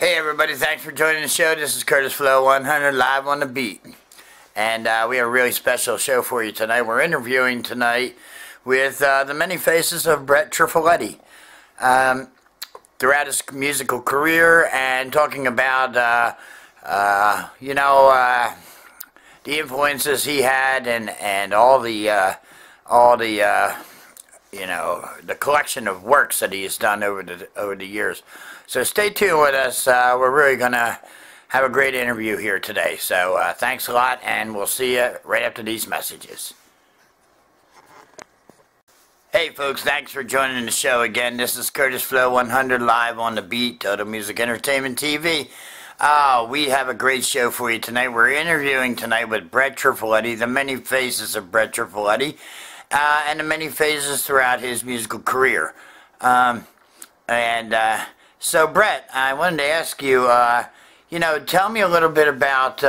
Hey everybody, thanks for joining the show. This is CurtisFlow100 live on the beat. And we have a really special show for you tonight. We're interviewing tonight with the many faces of Brett Trifeletti throughout his musical career, and talking about, the influences he had, and all the the collection of works that he has done over the years. So stay tuned with us. We're really going to have a great interview here today. So thanks a lot, and we'll see you right after these messages. Hey folks, thanks for joining the show again. This is CurtisFlow100 live on the beat, Total Music Entertainment TV. We have a great show for you tonight. We're interviewing tonight with Brett Trifeletti, the many faces of Brett Trifeletti, and the many phases throughout his musical career. So Brett, I wanted to ask you, tell me a little bit about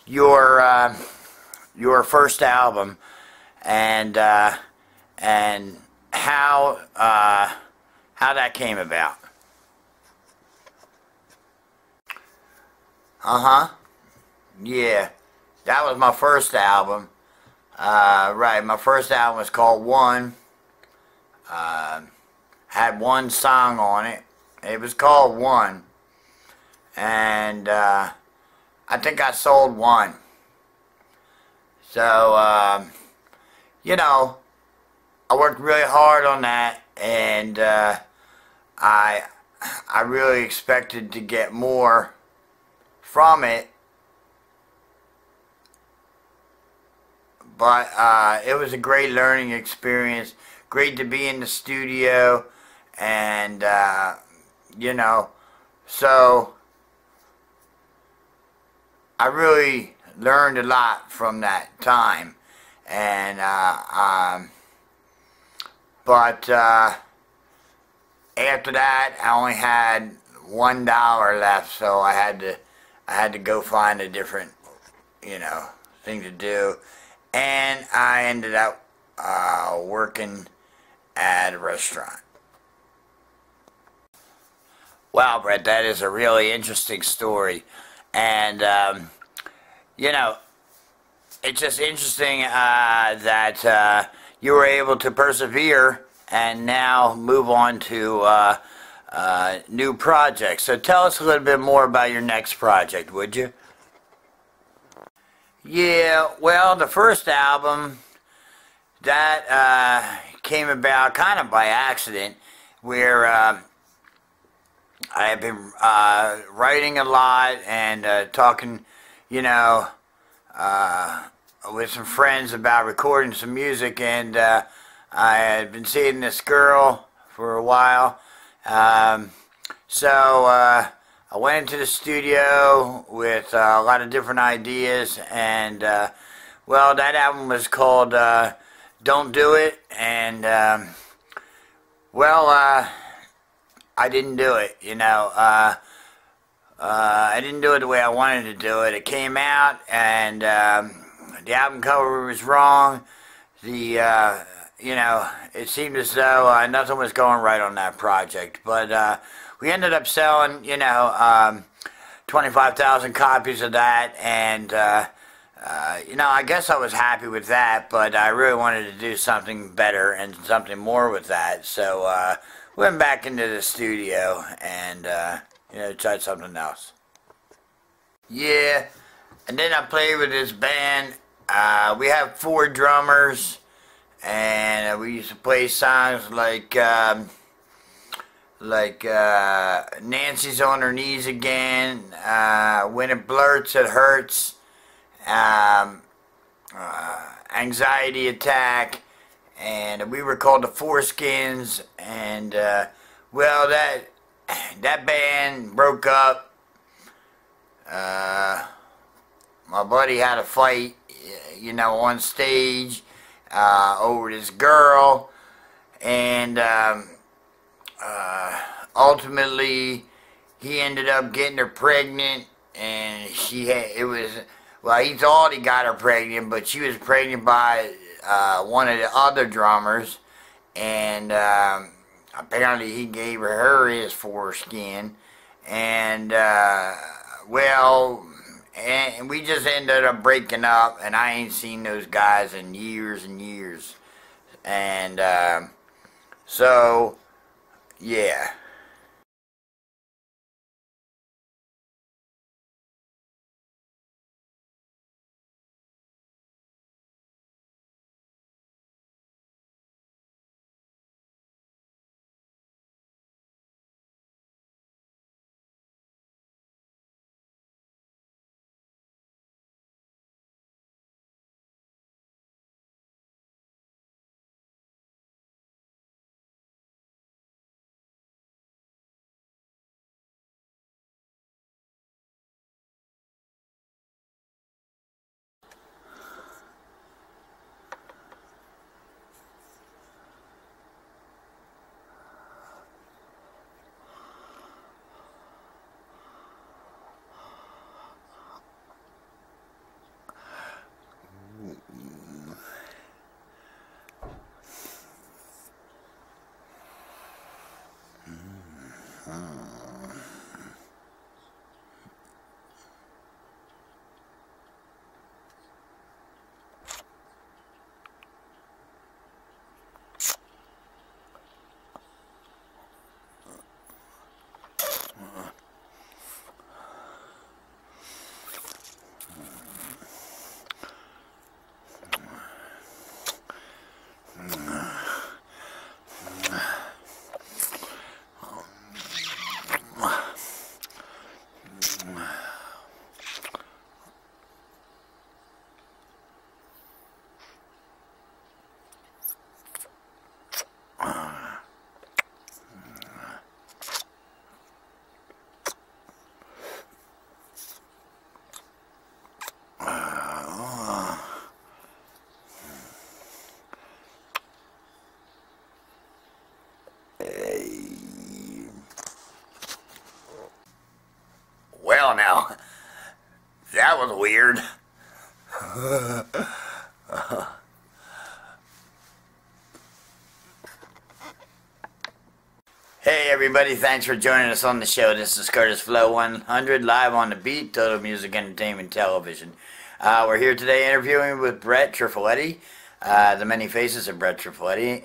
your first album, and how that came about. Yeah, that was my first album. Right, my first album was called One. Had one song on it. It was called One. And I think I sold one. So, I worked really hard on that, and I really expected to get more from it. But it was a great learning experience. Great to be in the studio, and so I really learned a lot from that time. And but after that, I only had $1 left, so I had to go find a different thing to do. And I ended up working at a restaurant. Wow, Brett, that is a really interesting story. And, it's just interesting that you were able to persevere and now move on to new projects. So tell us a little bit more about your next project, would you? Yeah, well, the first album, that came about kind of by accident, where I have been writing a lot and talking, with some friends about recording some music, and I had been seeing this girl for a while. I went into the studio with a lot of different ideas, and well, that album was called Don't Do It, and I didn't do it, I didn't do it the way I wanted to do it. It came out, and the album cover was wrong. It seemed as though nothing was going right on that project, but we ended up selling, 25,000 copies of that, and, I guess I was happy with that, but I really wanted to do something better and something more with that, so went back into the studio and, tried something else. Yeah, and then I played with this band. We have 4 drummers, and we used to play songs like Nancy's on Her Knees Again, When It Blurts It Hurts, Anxiety Attack, and we were called the Foreskins, and well, that band broke up. My buddy had a fight, on stage over this girl, and ultimately he ended up getting her pregnant, and he thought he got her pregnant, but she was pregnant by one of the other drummers, and apparently he gave her his foreskin, and well, and we just ended up breaking up, and I ain't seen those guys in years and years, and so yeah. Well, now, that was weird. Hey everybody, thanks for joining us on the show. This is CurtisFlow100, live on the beat, Total Music Entertainment Television. We're here today interviewing with Brett Trifeletti, the many faces of Brett Trifeletti,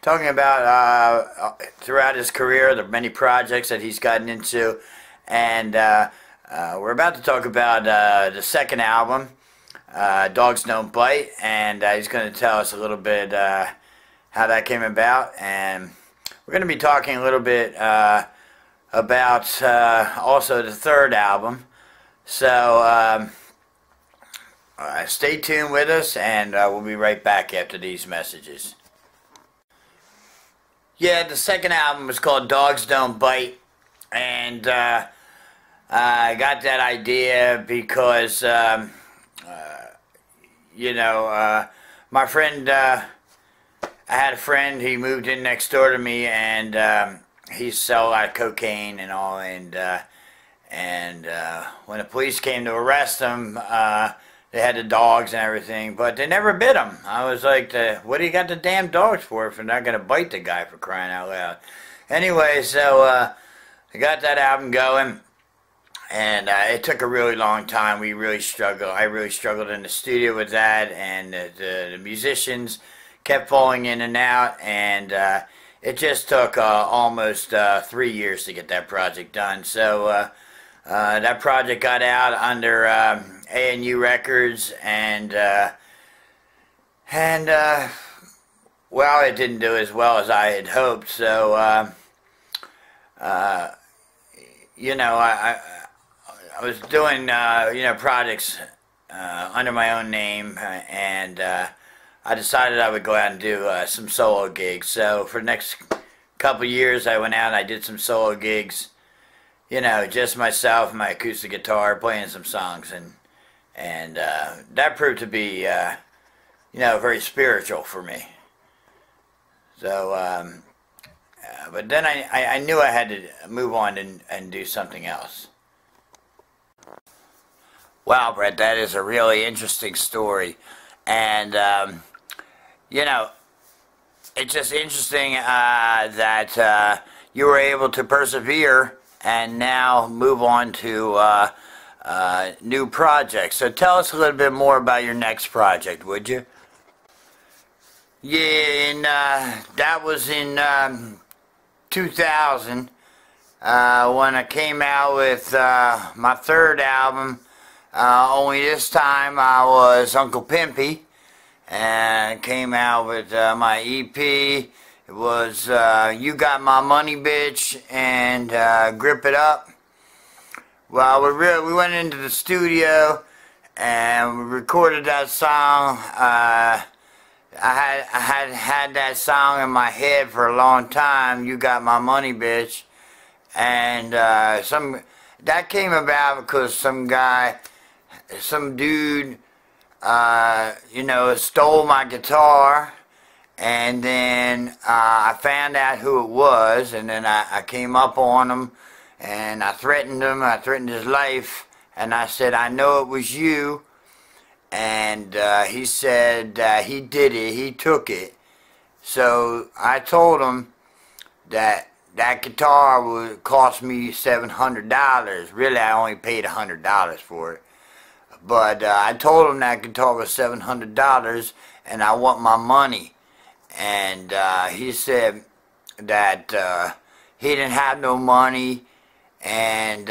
talking about throughout his career, the many projects that he's gotten into, and we're about to talk about the second album, Dogs Don't Bite, and he's going to tell us a little bit how that came about, and we're going to be talking a little bit about also the third album. So stay tuned with us, and we'll be right back after these messages. Yeah, the second album was called Dogs Don't Bite, and I got that idea because, my friend... I had a friend, he moved in next door to me, and he sold a lot of cocaine and all, and when the police came to arrest him, they had the dogs and everything, but they never bit him. I was like, what do you got the damn dogs for if they're not going to bite the guy, for crying out loud? Anyway, so I got that album going, and it took a really long time. We really struggled. I really struggled in the studio with that, and the musicians kept falling in and out, and it just took almost 3 years to get that project done. So that project got out under A&U Records, and well, it didn't do as well as I had hoped. So I was doing projects under my own name, and I decided I would go out and do some solo gigs. So for the next couple years, I went out and I did some solo gigs, just myself and my acoustic guitar, playing some songs, and that proved to be very spiritual for me. So but then I knew I had to move on and do something else. Wow, Brett, that is a really interesting story, and it's just interesting that you were able to persevere and now move on to new projects. So tell us a little bit more about your next project, would you? Yeah, and that was in 2000 when I came out with my third album. Only this time I was Uncle Pimpy, and came out with my EP. It was You Got My Money, Bitch, and Grip It Up. Well, we went into the studio and we recorded that song. I had that song in my head for a long time, You Got My Money, Bitch. And that came about because some dude, stole my guitar. And then I found out who it was, and then I came up on him, and I threatened him. I threatened his life, and I said, I know it was you. And he said he did it, he took it. So I told him that guitar would cost me $700. Really, I only paid $100 for it. But I told him that guitar was $700, and I want my money. And he said that he didn't have no money, and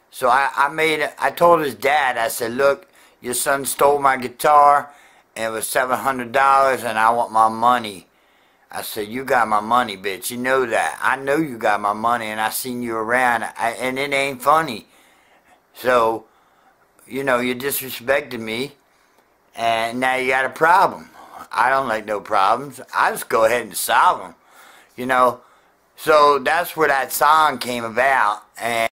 so I told his dad, I said, look, your son stole my guitar, and it was $700, and I want my money. I said, you got my money, bitch, you know that. I know you got my money, and I seen you around, and it ain't funny. So, you disrespected me, and now you got a problem. I don't like no problems. I just go ahead and solve them, So that's where that song came about. And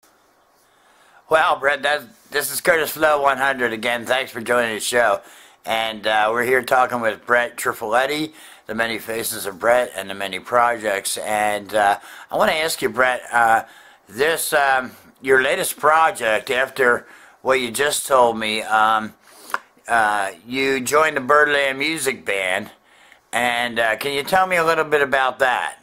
well, Brett, this is CurtisFlow100 again. Thanks for joining the show. And we're here talking with Brett Trifeletti, the many faces of Brett and the many projects. And I want to ask you, Brett, your latest project, after what you just told me, you joined the Birdland Music Band, and can you tell me a little bit about that?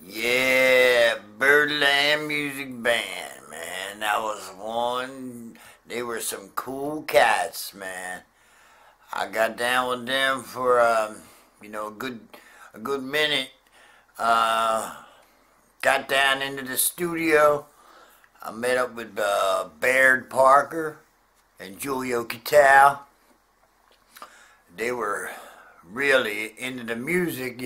Yeah, Birdland Music Band, man, that was one. They were some cool cats, man. I got down with them for a good minute. Got down into the studio. I met up with Baird Parker and Julio Catal. They were really into the music,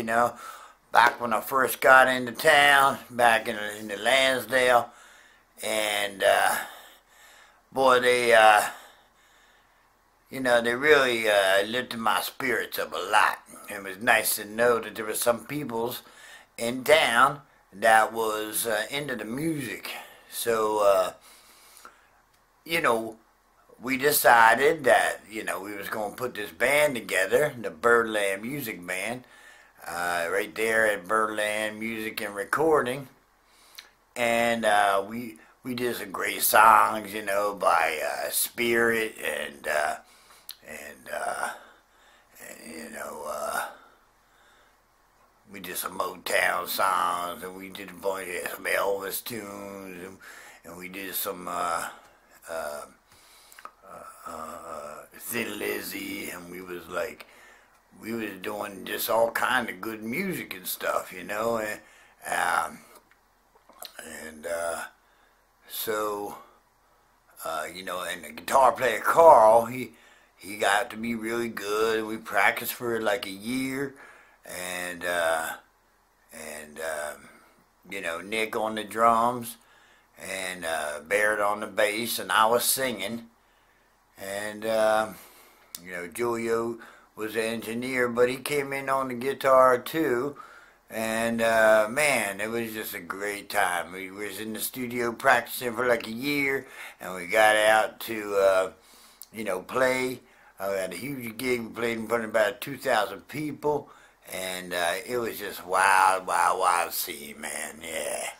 back when I first got into town, back in the Lansdale. And, boy, they really lifted my spirits up a lot. It was nice to know that there were some peoples in town that was into the music. So, we decided that, we was going to put this band together, the Birdland Music Band, right there at Birdland Music and Recording. And we did some great songs, by Spirit and we did some Motown songs, and we did a bunch of some Elvis tunes, and we did some Thin Lizzy, and we was doing just all kind of good music and stuff, and and the guitar player Carl, he got to be really good. We practiced for like a year, and Nick on the drums, and Baird on the bass, and I was singing, and Julio was the engineer, but he came in on the guitar too. And man, it was just a great time. We was in the studio practicing for like a year, and we got out to play. We had a huge gig. We played in front of about 2,000 people, and it was just wild scene, man. Yeah,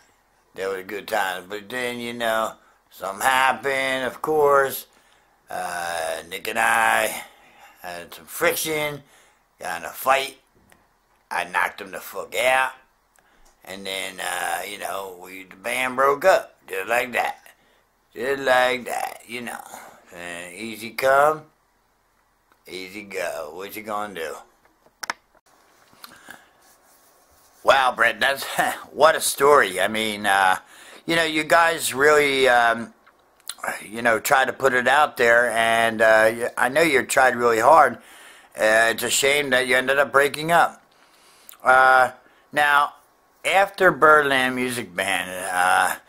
that was good times. But then something happened, of course. Nick and I had some friction, got in a fight. I knocked him the fuck out. And then, the band broke up. Just like that. Just like that, And easy come, easy go. What you gonna do? Wow, Brett, that's what a story. I mean, you guys really, try to put it out there, and I know you tried really hard. It's a shame that you ended up breaking up. Now, after Birdland Music Band, I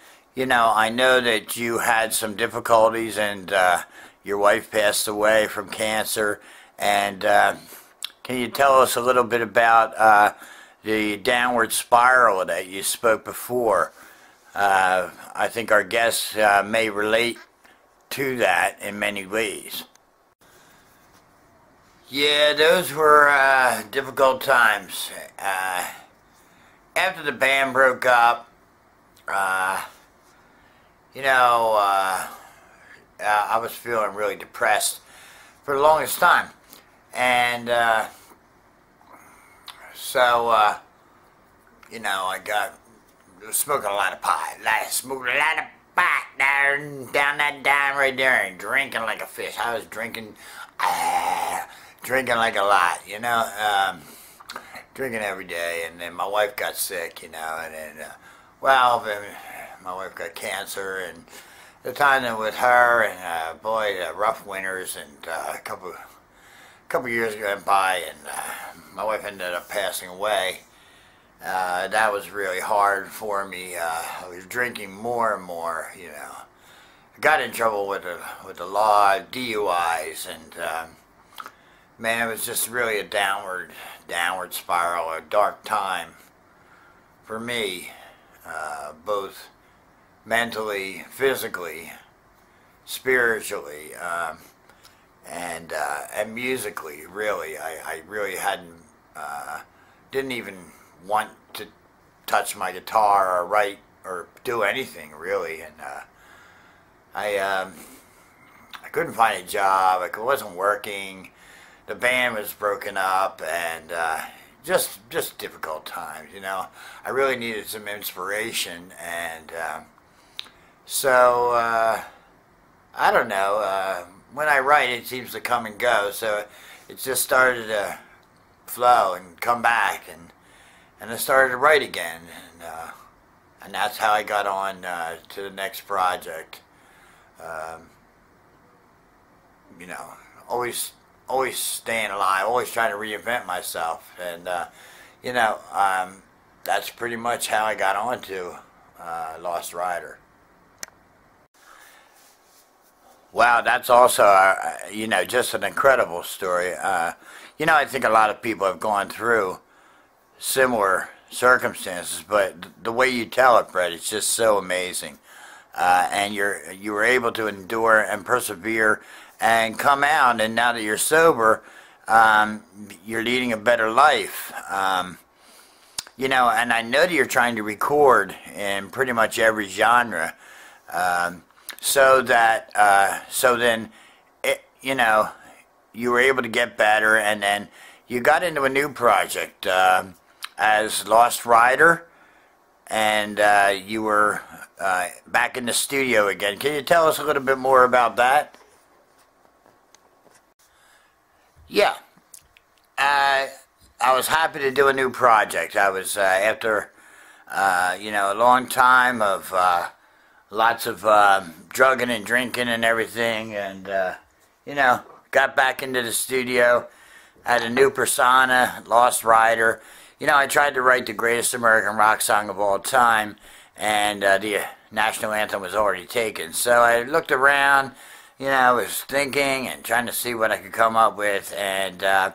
know that you had some difficulties, and your wife passed away from cancer. And can you tell us a little bit about the downward spiral that you spoke before? I think our guests may relate to that in many ways. Yeah, those were difficult times. After the band broke up, I was feeling really depressed for the longest time. And I got smoking a lot of pot. Smoking a lot of pot down that dime right there, and drinking like a fish. I was drinking like a lot, drinking every day. And then my wife got sick, and then, my wife got cancer, and the time that with her, and rough winters, and a couple years went by, and my wife ended up passing away. That was really hard for me. I was drinking more and more, I got in trouble with the law, DUIs, and man, it was just really a downward spiral, a dark time for me, both mentally, physically, spiritually, and musically. Really, I really didn't even want to touch my guitar or write or do anything really, and I couldn't find a job. I wasn't working. The band was broken up, and just difficult times. I really needed some inspiration, and so I don't know. When I write, it seems to come and go. So it just started to flow and come back, and I started to write again, and that's how I got on to the next project. Always staying alive, always trying to reinvent myself, and that's pretty much how I got on to Lost Rider. Wow, that's also, just an incredible story. I think a lot of people have gone through similar circumstances, but the way you tell it, Brett, it's just so amazing. And you were able to endure and persevere and come out, and now that you're sober, you're leading a better life. And I know that you're trying to record in pretty much every genre. So then, you were able to get better, and then you got into a new project as Lost Rider, and you were back in the studio again. Can you tell us a little bit more about that? Yeah, I was happy to do a new project. I was after a long time of lots of drugging and drinking and everything, and got back into the studio, had a new persona, Lost Rider. I tried to write the greatest American rock song of all time, and the national anthem was already taken. So I looked around, I was thinking and trying to see what I could come up with, and I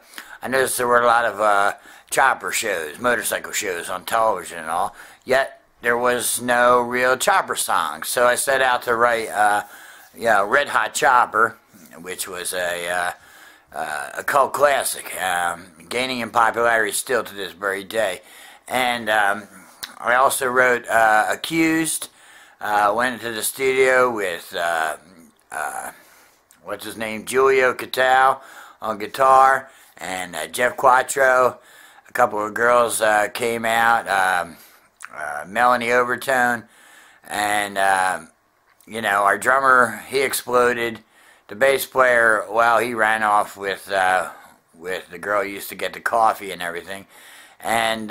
noticed there were a lot of chopper shows, motorcycle shows on television and all, yet there was no real chopper song. So I set out to write Red Hot Chopper, which was a cult classic, gaining in popularity still to this very day. And I also wrote Accused, went into the studio with what's his name, Julio Catal on guitar, and Jeff Quattro, couple of girls came out, Melanie Overtone, and you know, our drummer, he exploded. The bass player, well, he ran off with the girl who used to get the coffee and everything. And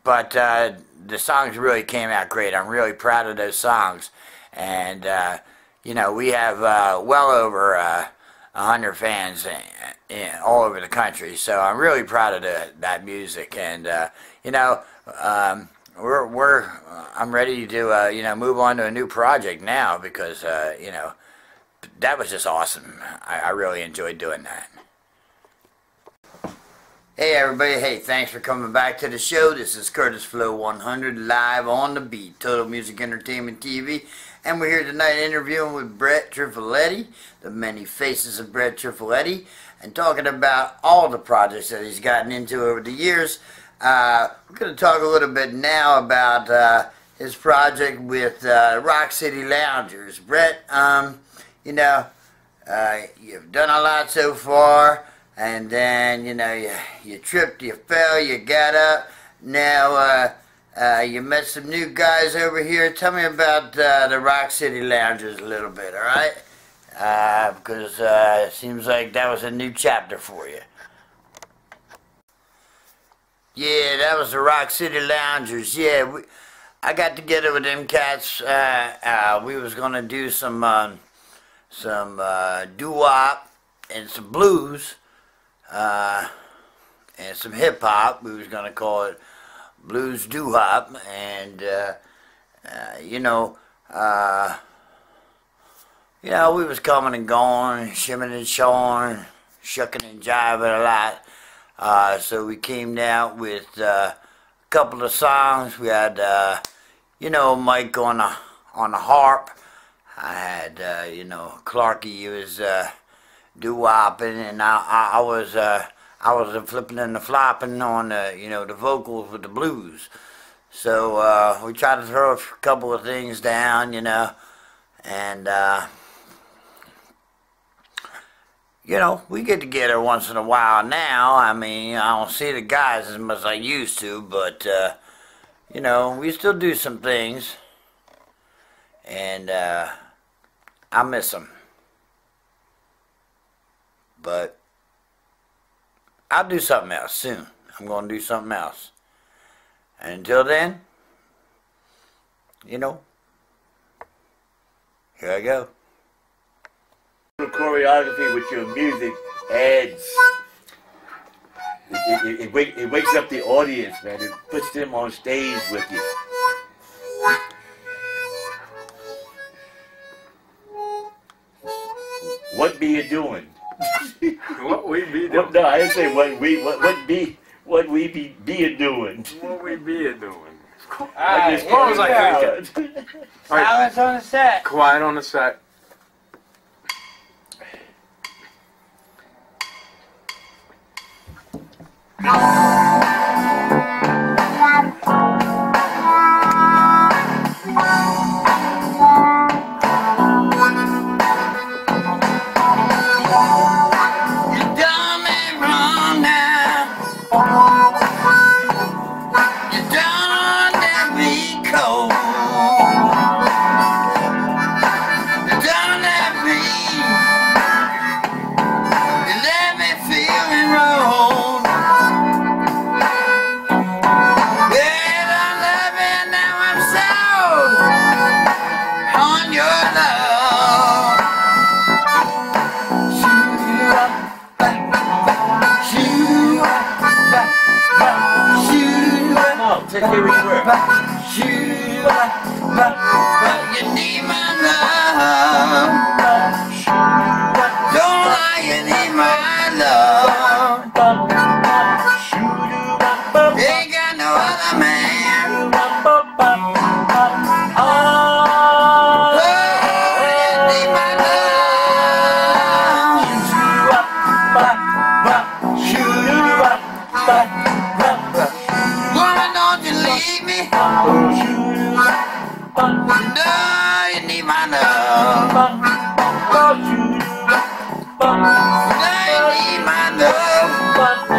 but the songs really came out great. I'm really proud of those songs. And you know, we have well over 100 fans all over the country. So I'm really proud of that music. And you know, I'm ready to you know, move on to a new project now, because you know, that was just awesome. I really enjoyed doing that. Hey everybody, hey, thanks for coming back to the show. This is CurtisFlow100 live on the beat, Total Music Entertainment TV, and we're here tonight interviewing with Brett Trifeletti, the many faces of Brett Trifeletti, and talking about all the projects that he's gotten into over the years. We're going to talk a little bit now about his project with Rock City Loungers. Brett, you know, you've done a lot so far, and then, you know, you tripped, you fell, you got up. Now, you met some new guys over here. Tell me about the Rock City Loungers a little bit, all right? Because it seems like that was a new chapter for you. Yeah, that was the Rock City Loungers. Yeah, I got together with them cats. We was gonna do some doo-wop and some blues, and some hip-hop. We was gonna call it blues doo-wop, and you know, we was coming and going, shimming and shawing, shucking and jiving a lot. So we came out with a couple of songs. We had, you know, Mike on the harp. I had, you know, Clarky, he was doo-wopping, and I was flipping and the flopping on the, you know, the vocals with the blues. So we tried to throw a couple of things down, you know, and you know, we get together once in a while now. I mean, I don't see the guys as much as I used to, but, you know, we still do some things. And I miss them. But I'll do something else soon. I'm going to do something else. And until then, you know, here I go. Choreography with your music adds, it wakes up the audience, man. It puts them on stage with you. What be you doing? What we be doing? No, I didn't say what we be doing. What we be doing? Alright, what was I thinking? Silence on the set. Quiet on the set. Take care of your work. You need my love. Don't lie, you need my love. Ain't got no other man. Oh, you need my love. Woman, don't you leave me. No, you need my love. No, you need my love.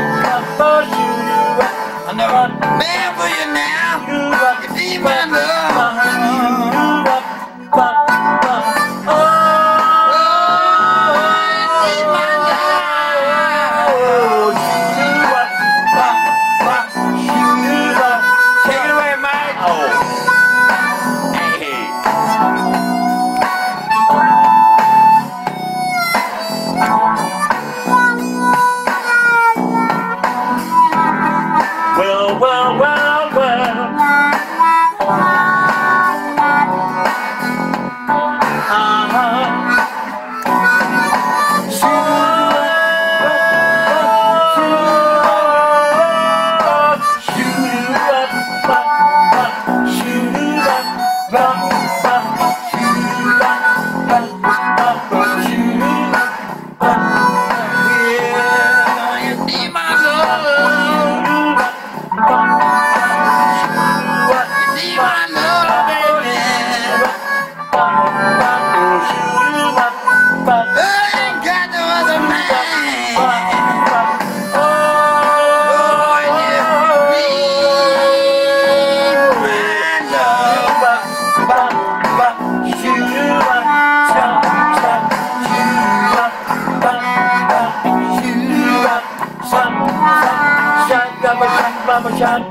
Mama shot,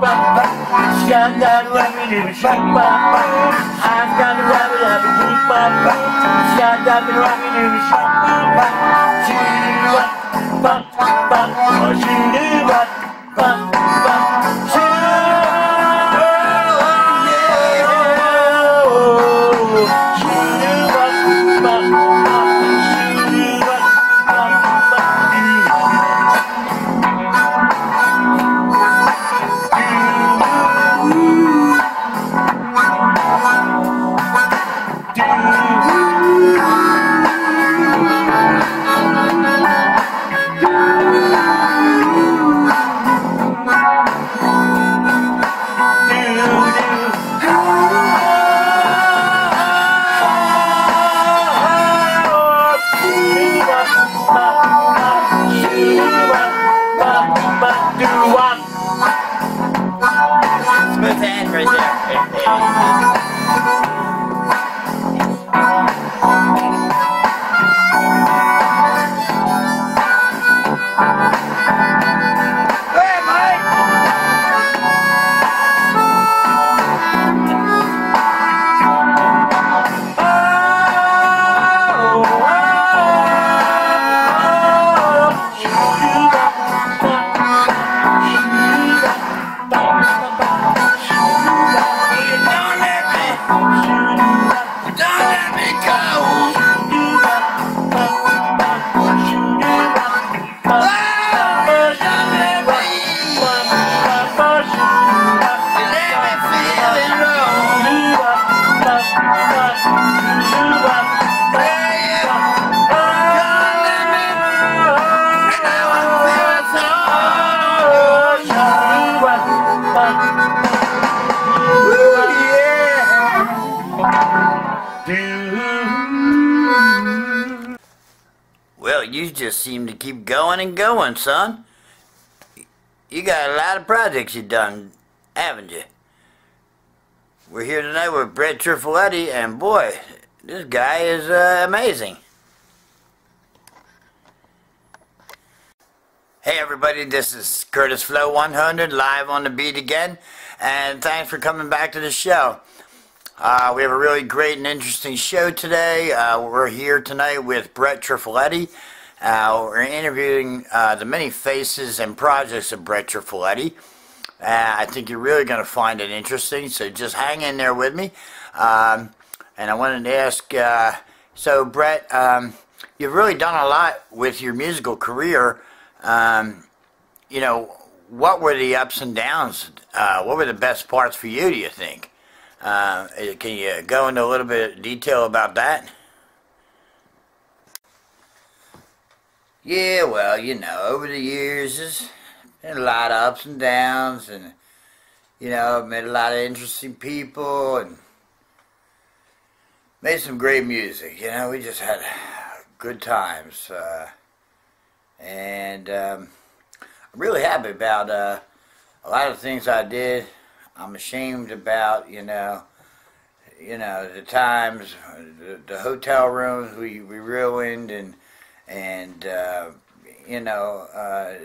shot that rabbit in the shot, I've got the rabbit, have a deep shot that rabbit in the shot, shoot up, shoot it up, shoot. Smooth hand right there. Hey, Mike! Well, you just seem to keep going and going, son. You got a lot of projects you've done, haven't you? We're here tonight with Brett Trifeletti, and boy, this guy is amazing. Hey everybody, this is CurtisFlow100 live on the beat again, and thanks for coming back to the show. We have a really great and interesting show today. We're here tonight with Brett Trifeletti. We're interviewing the many faces and projects of Brett Trifeletti. I think you're really going to find it interesting, so just hang in there with me. And I wanted to ask, so Brett, you've really done a lot with your musical career. You know, what were the ups and downs? What were the best parts for you, do you think? Can you go into a little bit of detail about that? Yeah, well, you know, over the years, there's been a lot of ups and downs, and, you know, I've met a lot of interesting people, and made some great music. You know, we just had good times, and I'm really happy about a lot of things I did. I'm ashamed about, you know, the times, the hotel rooms we ruined, and you know,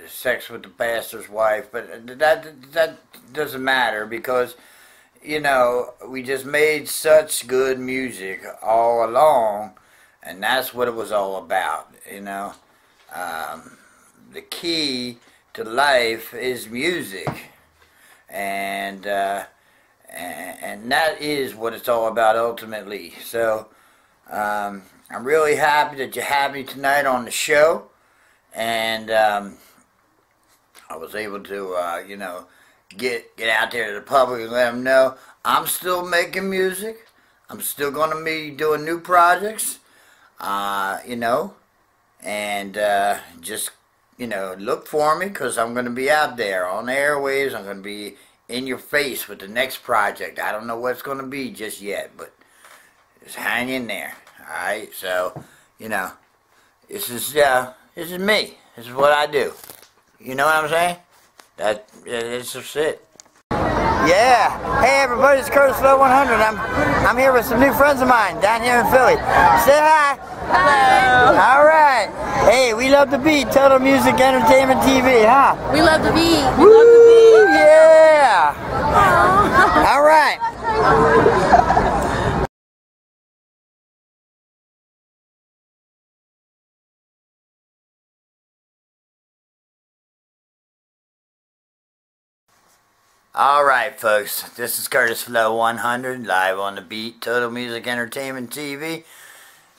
sex with the pastor's wife. But that doesn't matter, because, you know, we just made such good music all along, and that's what it was all about, you know. The key to life is music. And that is what it's all about ultimately. So I'm really happy that you have me tonight on the show, and I was able to you know, get out there to the public and let them know I'm still making music. I'm still going to be doing new projects, you know, and just, you know, look for me, because I'm going to be out there on the airwaves. I'm going to be in your face with the next project. I don't know what it's going to be just yet, but just hang in there. Alright, so, you know, this is me. This is what I do. You know what I'm saying? It's just it. Yeah. Hey everybody, it's CurtisFlow100. I'm here with some new friends of mine down here in Philly. Say hi. All right. Hey, we love the beat. Total Music Entertainment TV, huh? We love the beat. We Woo, love the beat. yeah. All right. All right, folks. This is CurtisFlow100, live on the beat, Total Music Entertainment TV.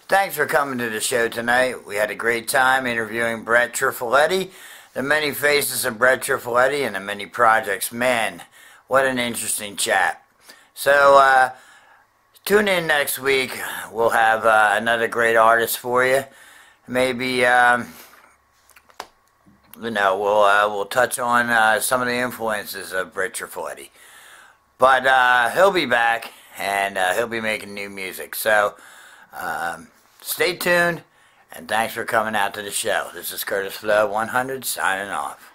Thanks for coming to the show tonight. We had a great time interviewing Brett Trifeletti, the many faces of Brett Trifeletti, and the many projects. Man, what an interesting chat. So, tune in next week. We'll have another great artist for you. Maybe, we'll touch on some of the influences of Brett Trifeletti. But he'll be back, and he'll be making new music. So, stay tuned, and thanks for coming out to the show. This is CurtisFlow100 signing off.